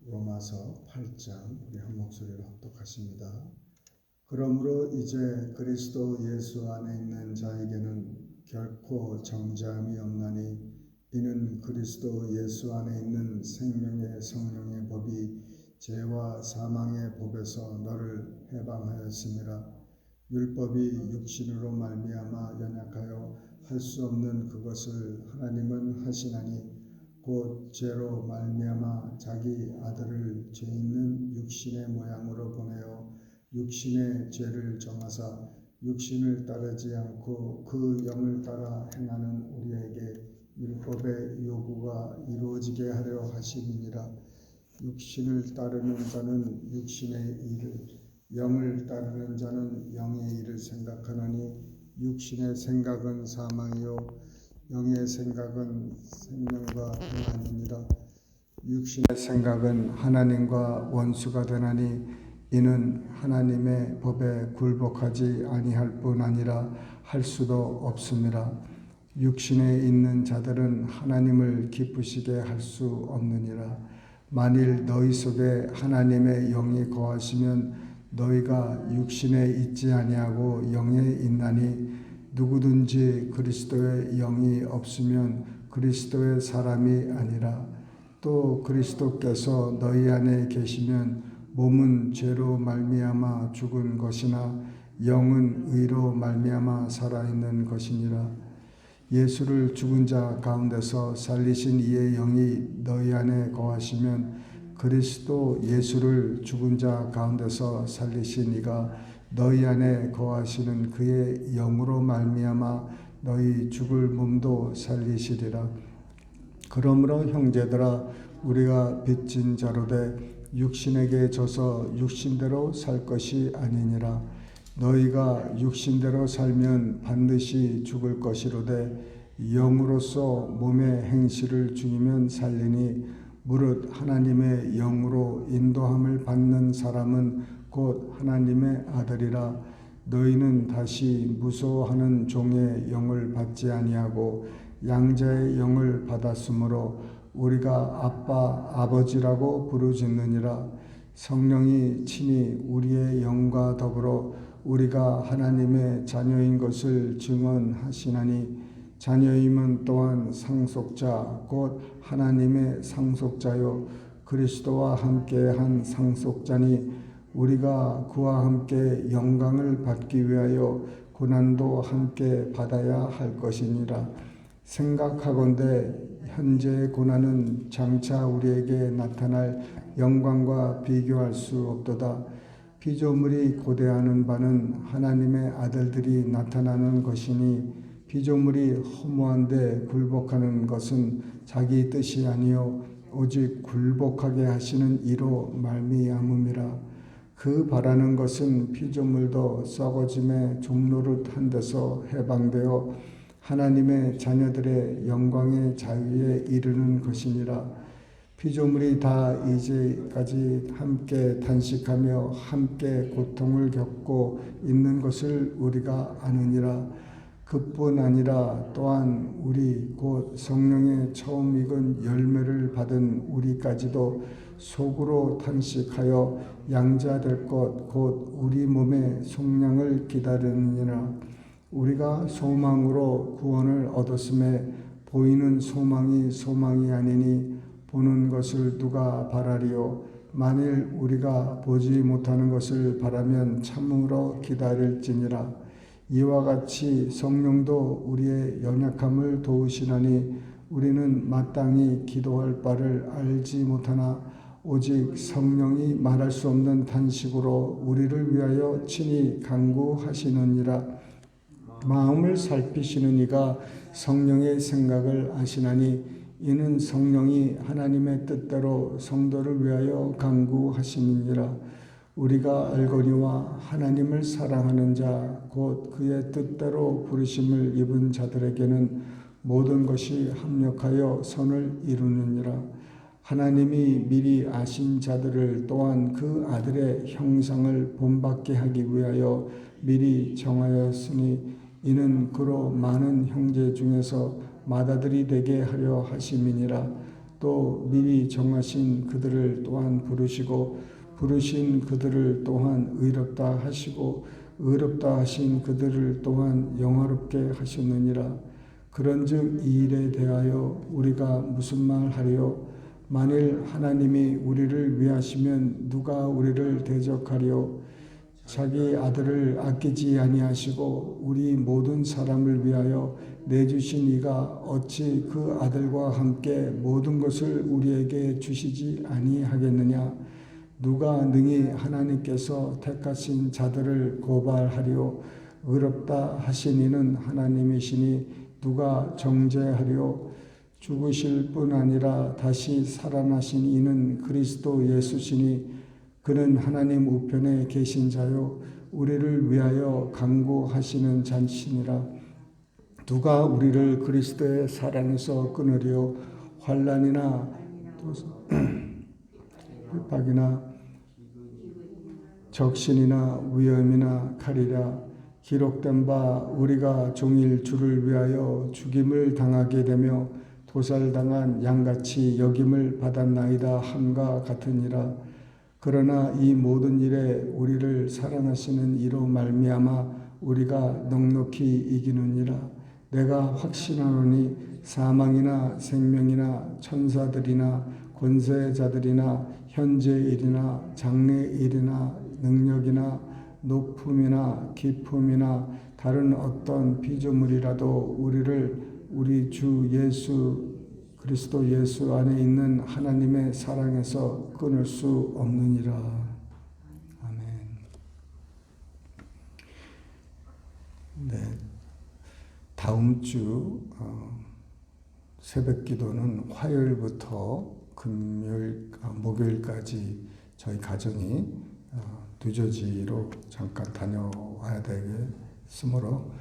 로마서 8장 우리 한 목소리로 합독하십니다. 그러므로 이제 그리스도 예수 안에 있는 자에게는 결코 정죄함이 없나니 이는 그리스도 예수 안에 있는 생명의 성령의 법이 죄와 사망의 법에서 너를 해방하였음이라. 율법이 육신으로 말미암아 연약하여 할 수 없는 그것을 하나님은 하시나니 곧 죄로 말미암아 자기 아들을 죄 있는 육신의 모양으로 보내어 육신의 죄를 정하사 육신을 따르지 않고 그 영을 따라 행하는 우리에게 율법의 요구가 이루어지게 하려 하심이니라. 육신을 따르는 자는 육신의 일을, 영을 따르는 자는 영의 일을 생각하나니 육신의 생각은 사망이요 영의 생각은 생명과 평안이니라. 육신의 생각은 하나님과 원수가 되나니 이는 하나님의 법에 굴복하지 아니할 뿐 아니라 할 수도 없음이라. 육신에 있는 자들은 하나님을 기쁘시게 할 수 없느니라. 만일 너희 속에 하나님의 영이 거하시면 너희가 육신에 있지 아니하고 영에 있나니 누구든지 그리스도의 영이 없으면 그리스도의 사람이 아니라. 또 그리스도께서 너희 안에 계시면 몸은 죄로 말미암아 죽은 것이나 영은 의로 말미암아 살아있는 것이니라. 예수를 죽은 자 가운데서 살리신 이의 영이 너희 안에 거하시면 그리스도 예수를 죽은 자 가운데서 살리신 이가 너희 안에 거하시는 그의 영으로 말미암아 너희 죽을 몸도 살리시리라. 그러므로 형제들아, 우리가 빚진 자로되 육신에게 져서 육신대로 살 것이 아니니라. 너희가 육신대로 살면 반드시 죽을 것이로되 영으로서 몸의 행실을 죽이면 살리니 무릇 하나님의 영으로 인도함을 받는 사람은 곧 하나님의 아들이라. 너희는 다시 무소하는 종의 영을 받지 아니하고 양자의 영을 받았으므로 우리가 아빠 아버지라고 부르짖느니라. 성령이 친히 우리의 영과 더불어 우리가 하나님의 자녀인 것을 증언하시나니 자녀임은 또한 상속자 곧 하나님의 상속자요 그리스도와 함께한 상속자니 우리가 그와 함께 영광을 받기 위하여 고난도 함께 받아야 할 것이니라. 생각하건대 현재의 고난은 장차 우리에게 나타날 영광과 비교할 수 없도다. 피조물이 고대하는 바는 하나님의 아들들이 나타나는 것이니 피조물이 허무한데 굴복하는 것은 자기 뜻이 아니요 오직 굴복하게 하시는 이로 말미암음이라. 그 바라는 것은 피조물도 썩어짐의 종노릇한 데서 해방되어 하나님의 자녀들의 영광의 자유에 이르는 것이니라. 피조물이 다 이제까지 함께 단식하며 함께 고통을 겪고 있는 것을 우리가 아느니라. 그뿐 아니라 또한 우리 곧 성령의 처음 익은 열매를 받은 우리까지도 속으로 탄식하여 양자될 것 곧 우리 몸의 속량을 기다리느니라. 우리가 소망으로 구원을 얻었음에 보이는 소망이 소망이 아니니 보는 것을 누가 바라리요. 만일 우리가 보지 못하는 것을 바라면 참으로 기다릴지니라. 이와 같이 성령도 우리의 연약함을 도우시나니 우리는 마땅히 기도할 바를 알지 못하나 오직 성령이 말할 수 없는 탄식으로 우리를 위하여 친히 간구하시느니라. 마음을 살피시는 이가 성령의 생각을 아시나니 이는 성령이 하나님의 뜻대로 성도를 위하여 간구하심이니라. 우리가 알거니와 하나님을 사랑하는 자 곧 그의 뜻대로 부르심을 입은 자들에게는 모든 것이 합력하여 선을 이루느니라. 하나님이 미리 아신 자들을 또한 그 아들의 형상을 본받게 하기 위하여 미리 정하였으니 이는 그로 많은 형제 중에서 맏아들이 되게 하려 하심이니라. 또 미리 정하신 그들을 또한 부르시고 부르신 그들을 또한 의롭다 하시고 의롭다 하신 그들을 또한 영화롭게 하셨느니라. 그런즉 이 일에 대하여 우리가 무슨 말 하리요? 만일 하나님이 우리를 위하시면 누가 우리를 대적하리요? 자기 아들을 아끼지 아니하시고 우리 모든 사람을 위하여 내주신 이가 어찌 그 아들과 함께 모든 것을 우리에게 주시지 아니하겠느냐? 누가 능히 하나님께서 택하신 자들을 고발하리요? 의롭다 하신 이는 하나님이시니 누가 정죄하리요? 죽으실 뿐 아니라 다시 살아나신 이는 그리스도 예수시니 그는 하나님 우편에 계신 자요 우리를 위하여 간구하시는 자시니라. 누가 우리를 그리스도의 사랑에서 끊으리요? 환난이나 핍박이나 적신이나 위험이나 칼이라. 기록된 바 우리가 종일 주를 위하여 죽임을 당하게 되며 도살당한 양같이 여김을 받았나이다 함과 같으니라. 그러나 이 모든 일에 우리를 사랑하시는 이로 말미암아 우리가 넉넉히 이기느니라. 내가 확신하노니 사망이나 생명이나 천사들이나 권세자들이나 현재일이나 장래일이나 능력이나 높음이나 깊음이나 다른 어떤 피조물이라도 우리를 우리 주 예수 그리스도 예수 안에 있는 하나님의 사랑에서 끊을 수 없느니라. 아멘. 네, 다음 주 새벽 기도는 화요일부터 목요일까지 저희 가정이 뉴저지로 잠깐 다녀와야 되겠으므로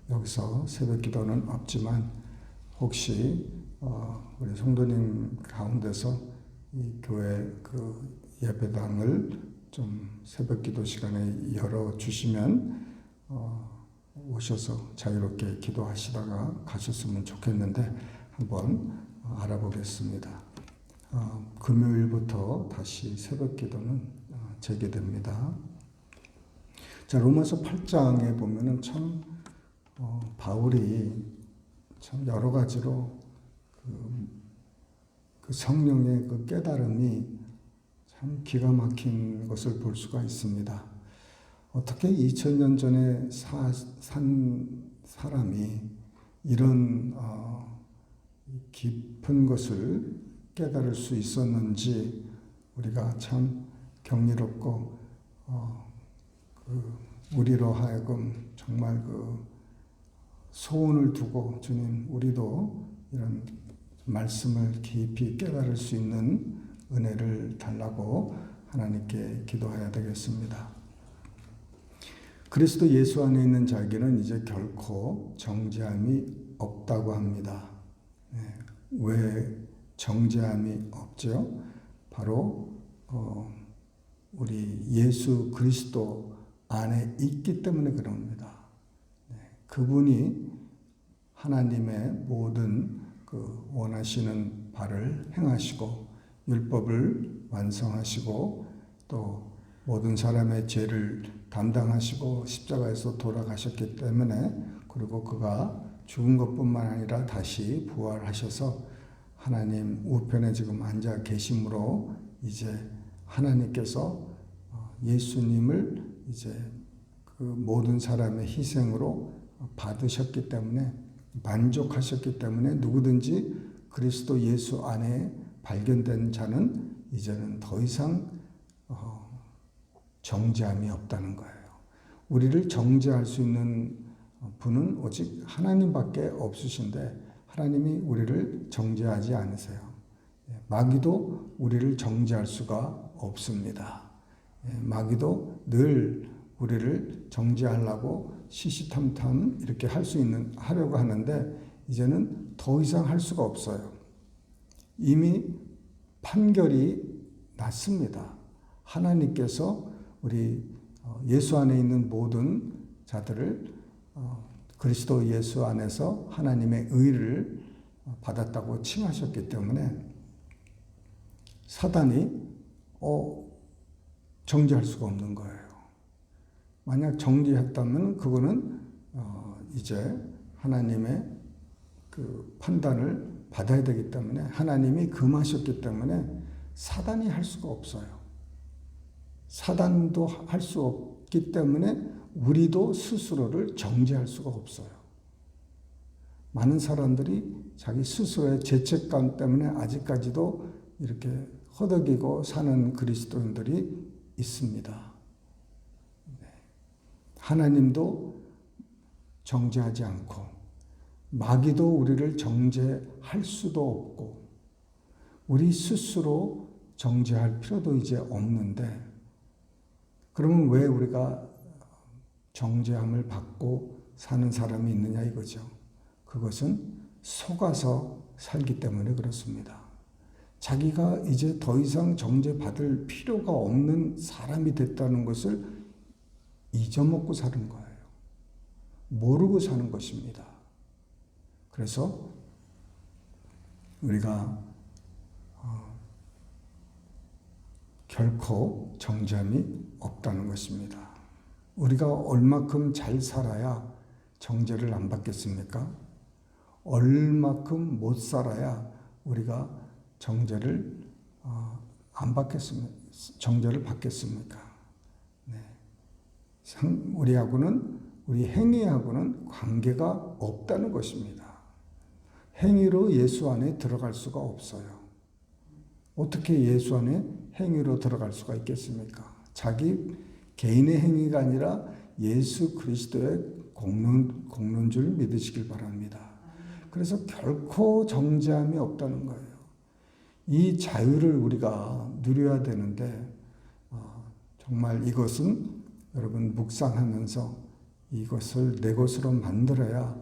여기서 새벽 기도는 없지만 혹시 우리 성도님 가운데서 이 교회 그 예배당을 좀 새벽 기도 시간에 열어 주시면 오셔서 자유롭게 기도하시다가 가셨으면 좋겠는데 한번 알아보겠습니다. 금요일부터 다시 새벽 기도는 재개됩니다. 자, 로마서 8장에 보면은 참 바울이 참 여러 가지로 그 성령의 그 깨달음이 참 기가 막힌 것을 볼 수가 있습니다. 어떻게 2000년 전에 산 사람이 이런 깊은 것을 깨달을 수 있었는지 우리가 참 경이롭고 우리로 하여금 정말 소원을 두고 주님 우리도 이런 말씀을 깊이 깨달을 수 있는 은혜를 달라고 하나님께 기도해야 되겠습니다. 그리스도 예수 안에 있는 자에게는 이제 결코 정죄함이 없다고 합니다. 왜 정죄함이 없죠? 바로 우리 예수 그리스도 안에 있기 때문에 그럽니다. 그분이 하나님의 모든 그 원하시는 바를 행하시고 율법을 완성하시고 또 모든 사람의 죄를 담당하시고 십자가에서 돌아가셨기 때문에 그리고 그가 죽은 것뿐만 아니라 다시 부활하셔서 하나님 우편에 지금 앉아 계심으로 이제 하나님께서 예수님을 이제 그 모든 사람의 희생으로 받으셨기 때문에 만족하셨기 때문에 누구든지 그리스도 예수 안에 발견된 자는 이제는 더 이상 정죄함이 없다는 거예요. 우리를 정죄할 수 있는 분은 오직 하나님밖에 없으신데 하나님이 우리를 정죄하지 않으세요. 마귀도 우리를 정죄할 수가 없습니다. 마귀도 늘 우리를 정죄하려고 시시탐탐 이렇게 하려고 하는데 이제는 더 이상 할 수가 없어요. 이미 판결이 났습니다. 하나님께서 우리 예수 안에 있는 모든 자들을 그리스도 예수 안에서 하나님의 의를 받았다고 칭하셨기 때문에 사단이 정죄할 수가 없는 거예요. 만약 정죄했다면 그거는 이제 하나님의 그 판단을 받아야 되기 때문에, 하나님이 금하셨기 때문에 사단이 할 수가 없어요. 사단도 할 수 없기 때문에 우리도 스스로를 정죄할 수가 없어요. 많은 사람들이 자기 스스로의 죄책감 때문에 아직까지도 이렇게 허덕이고 사는 그리스도인들이 있습니다. 하나님도 정죄하지 않고 마귀도 우리를 정죄할 수도 없고 우리 스스로 정죄할 필요도 이제 없는데, 그러면 왜 우리가 정죄함을 받고 사는 사람이 있느냐 이거죠. 그것은 속아서 살기 때문에 그렇습니다. 자기가 이제 더 이상 정죄받을 필요가 없는 사람이 됐다는 것을 잊어먹고 사는 거예요. 모르고 사는 것입니다. 그래서 우리가 결코 정죄함이 없다는 것입니다. 우리가 얼마큼 잘 살아야 정죄를 안 받겠습니까? 얼마큼 못 살아야 우리가 정죄를 안 받겠습니까? 정죄를 받겠습니까? 네. 우리하고는, 우리 행위하고는 관계가 없다는 것입니다. 행위로 예수 안에 들어갈 수가 없어요. 어떻게 예수 안에 행위로 들어갈 수가 있겠습니까? 자기 개인의 행위가 아니라 예수 그리스도의 공로인 줄 믿으시길 바랍니다. 그래서 결코 정죄함이 없다는 거예요. 이 자유를 우리가 누려야 되는데 정말 이것은 여러분 묵상하면서 이것을 내 것으로 만들어야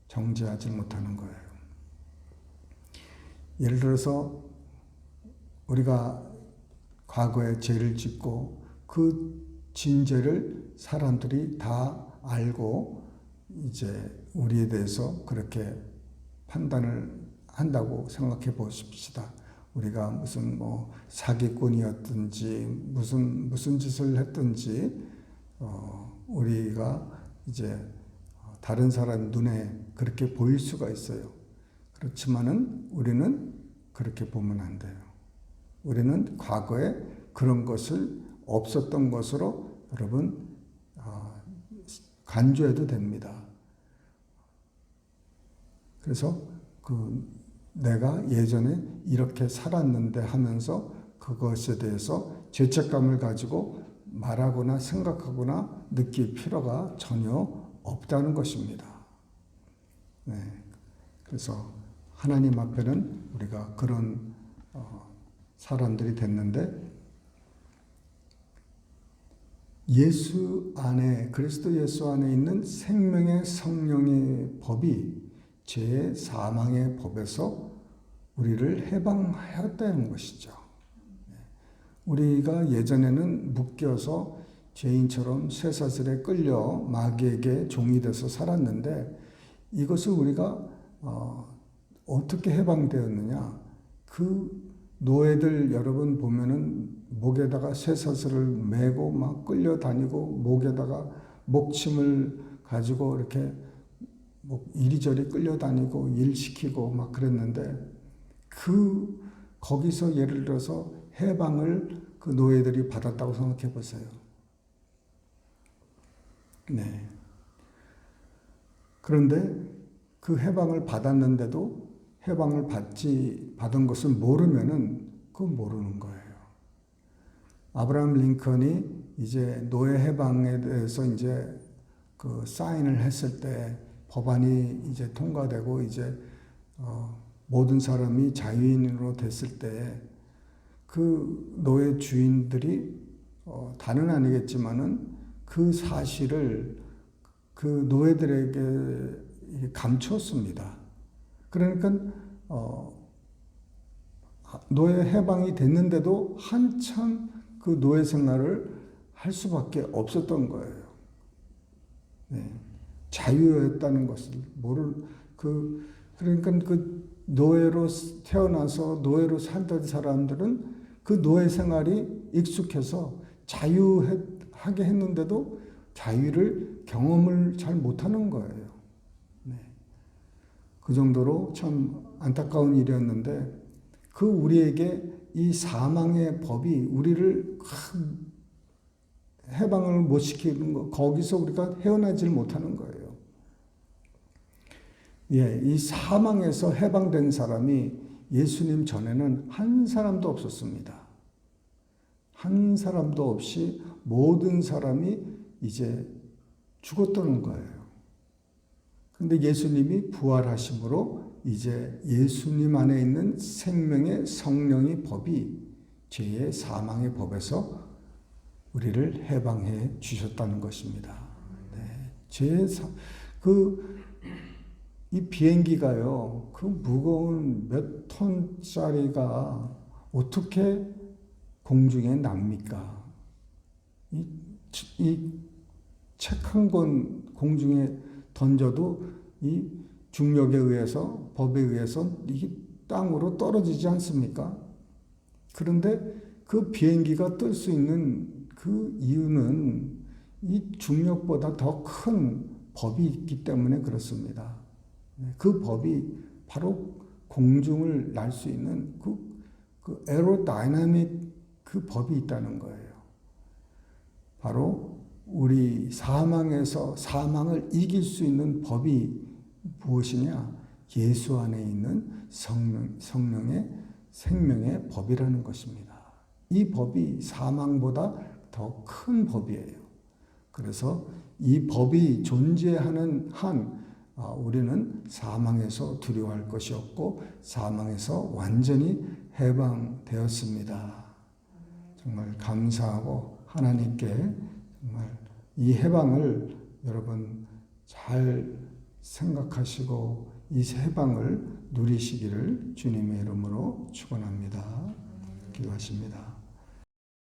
정죄하지 못하는 거예요. 예를 들어서 우리가 과거에 죄를 짓고 그 진 죄를 사람들이 다 알고 이제 우리에 대해서 그렇게 판단을 한다고 생각해 보십시다. 우리가 무슨 사기꾼이었든지 무슨 짓을 했든지 우리가 이제 다른 사람 눈에 그렇게 보일 수가 있어요. 그렇지만은 우리는 그렇게 보면 안 돼요. 우리는 과거에 그런 것을 없었던 것으로 여러분 간주해도 됩니다. 그래서 내가 예전에 이렇게 살았는데 하면서 그것에 대해서 죄책감을 가지고 말하거나 생각하거나 느낄 필요가 전혀 없다는 것입니다. 네. 그래서 하나님 앞에는 우리가 그런 사람들이 됐는데, 예수 안에, 그리스도 예수 안에 있는 생명의 성령의 법이 죄의 사망의 법에서 우리를 해방하였다는 것이죠. 우리가 예전에는 묶여서 죄인처럼 쇠사슬에 끌려 마귀에게 종이 돼서 살았는데, 이것을 우리가 어떻게 해방되었느냐? 그 노예들 여러분 보면은 목에다가 쇠사슬을 메고 막 끌려다니고 목에다가 목침을 가지고 이렇게 이리저리 끌려다니고 일 시키고 막 그랬는데, 거기서 예를 들어서 해방을 그 노예들이 받았다고 생각해 보세요. 네. 그런데 그 해방을 받았는데도 해방을 받은 것을 모르면은 그건 모르는 거예요. 아브라함 링컨이 이제 노예 해방에 대해서 이제 그 사인을 했을 때 법안이 이제 통과되고 이제 모든 사람이 자유인으로 됐을 때 그 노예 주인들이 다는 아니겠지만은 그 사실을 그 노예들에게 감췄습니다. 그러니까 노예 해방이 됐는데도 한참 그 노예 생활을 할 수밖에 없었던 거예요. 네. 자유였다는 것을 그 그러니까 그 노예로 태어나서 노예로 살던 사람들은 그 노예 생활이 익숙해서 자유하게 했는데도 자유를 경험을 잘 못하는 거예요. 네. 그 정도로 참 안타까운 일이었는데 그 우리에게 이 사망의 법이 우리를 해방을 못 시키는 거, 거기서 우리가 헤어나질 못하는 거예요. 예, 이 사망에서 해방된 사람이 예수님 전에는 한 사람도 없었습니다. 한 사람도 없이 모든 사람이 이제 죽었다는 거예요. 근데 예수님이 부활하심으로 이제 예수님 안에 있는 생명의 성령의 법이 죄의 사망의 법에서 우리를 해방해 주셨다는 것입니다. 네. 이 비행기가요, 그 무거운 몇 톤짜리가 어떻게 공중에 납니까? 이 책 한 권 공중에 던져도 이 중력에 의해서, 법에 의해서 이게 땅으로 떨어지지 않습니까? 그런데 그 비행기가 뜰 수 있는 그 이유는 이 중력보다 더 큰 법이 있기 때문에 그렇습니다. 그 법이 바로 공중을 날 수 있는 그 에어로다이나믹 그 법이 있다는 거예요. 바로 우리 사망을 이길 수 있는 법이 무엇이냐? 예수 안에 있는 성령의 생명의 법이라는 것입니다. 이 법이 사망보다 더 큰 법이에요. 그래서 이 법이 존재하는 한 우리는 사망에서 두려워할 것이 없고 사망에서 완전히 해방되었습니다. 정말 감사하고 하나님께 정말 이 해방을 여러분 잘 생각하시고 이 해방을 누리시기를 주님의 이름으로 축원합니다. 기도하십니다.